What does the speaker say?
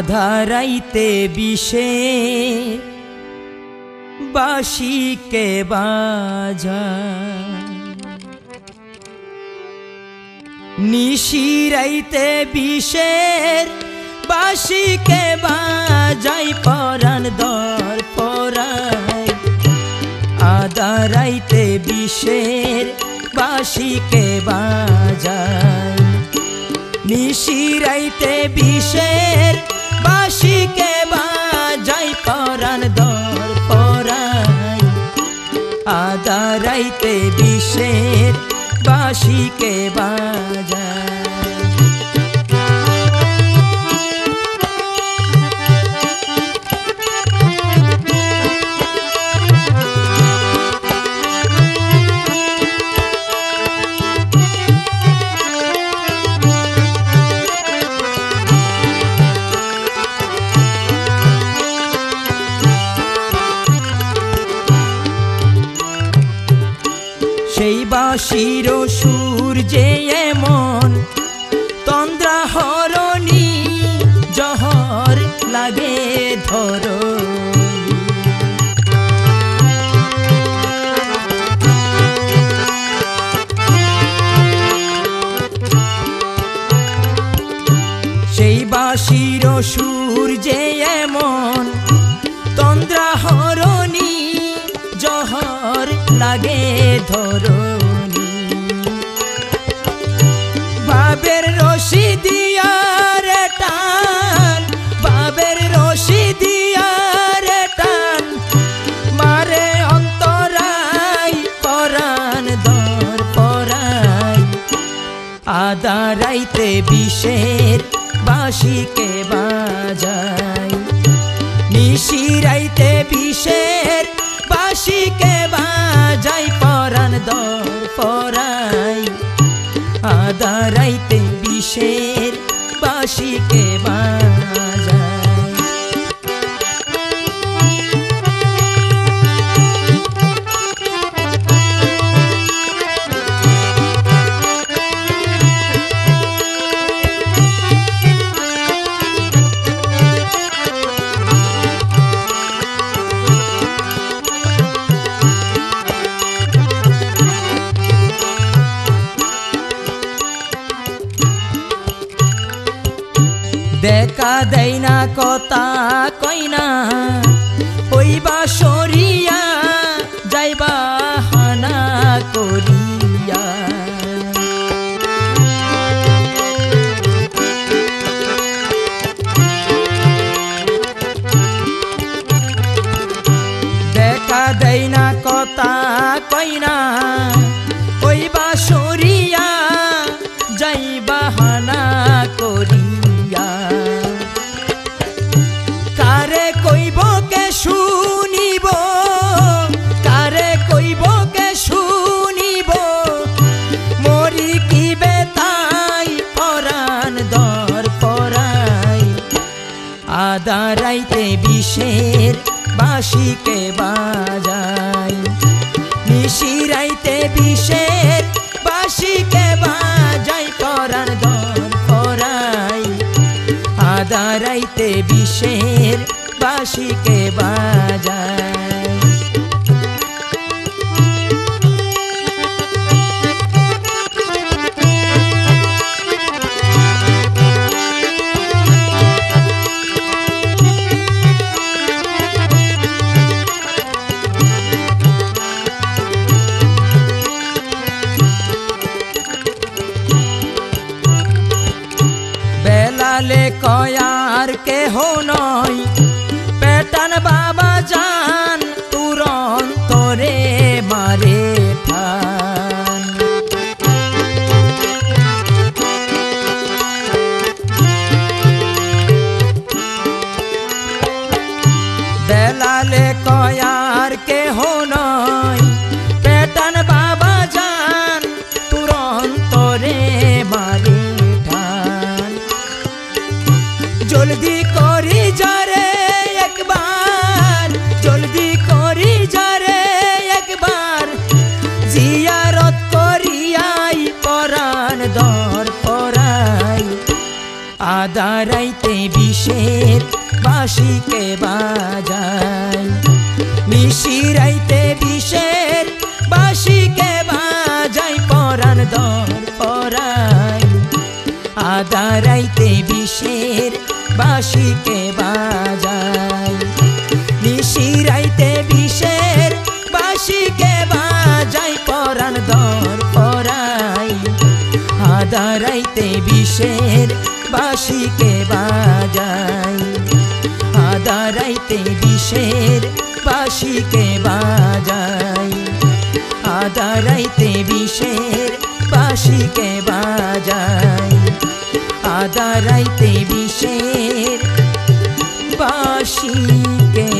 আধারাইতে বিষে বাঁশিকে বাজায়, নিশিরাইতে বিষের বাঁশিকে বাজাই পরাণ দর পরায়। আধারাইতে বিষের বাঁশিকে বাজায়, নিশিরাইতে বিষের বাঁশিকে বাজাই পরাণ দর পরায়। আধারাইতে বিষের বাঁশিকে বাজায়। সেই বাঁশির সুর যে এমন তন্দ্রা হরণী, জহর লাগে ধরণী। সেই বাঁশির সুর যে এমন তন্দ্রা হরণী, জহর লাগে ধরণী। বাবের রশি দিয়া রে টান, বাবের রশি দিয়া রে টান, মারে অন্তরাই পরাণ দর পরায়। আধারাইতে বিষের বাঁশিকে বাজায়, নিশিরাইতে বিষের বাঁশিকে বাজাই পরাণ দর পরায়। আধারাইতে বিষের বাঁশিকে বাজায়। দেখা দেয় না কথা কই না, হইবা সরিয়া যাইবা হানা করিয়া। দেখা দেয় না কথা কই না, হইবা সরিয়া যাইবা হানা করিয়া। কারে কইব কে শুনিব, কারে কইব কে শুনিব, মরি কি বেতাই পরাণ দর পরায়। আধারাইতে বিষের বাঁশিকে বাজায়, নিশিরাইতে বিষের বাঁশিকে বাজাই পরাণ দর পরায়। আধারাইতে বিষের বাঁশিকে বাজায়। বেলালে কয়ার কেহ নয়, পেটান বাবা জান তুরন্তরে মারে ঠান। বেলালে কয়ার কেহ নয়, পেটান বাবা জান তুরন্তরে মারে ঠান। জলদি করি যারে একবার, জলদি করি যারে একবার, জিয়ারত করিয়াই পরাণ দর পরায়। আধারাইতে বিষের বাঁশিকে বাজাই নিশিরাইতে বিষের বাঁশিকে বাজাই পরাণ দর পরাই আদারাইতে বিষের বাঁশিকে বাজাই নিশিরাইতে বিষের বাঁশিকে বাজাই পরাণ দর পরাই আদারাইতে বিষের বাঁশিকে বাজাই আদারাইতে বিষের বাঁশিকে বাজাই আদারাইতে বিষের বাঁশিকে বাজাই আদারাইতে বিষের বাঁশিকে